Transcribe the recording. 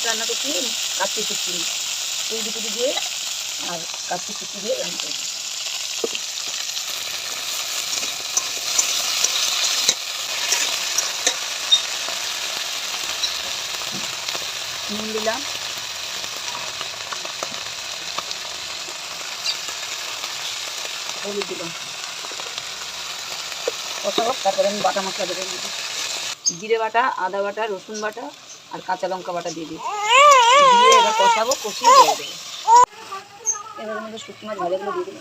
রান্না করছি কাচ্চি শুক্তি, এই দুটো দিয়ে আর কাচ্চি শুক্তি দিয়ে রান্না করছি। নুন দিলাম, হলুদ দিলাম, কষাবো। তারপরে আমি বাটা মশলা দেবো, জিরে বাটা, আদা বাটা, রসুন বাটা আর কাঁচা লঙ্কা বাটা দিয়ে দিই। দিয়ে এবার কষাবো, কষিয়ে দিয়ে দেবো। এবার আমাদের শুকনো মাছ ভাজাগুলো দিয়ে দেবো।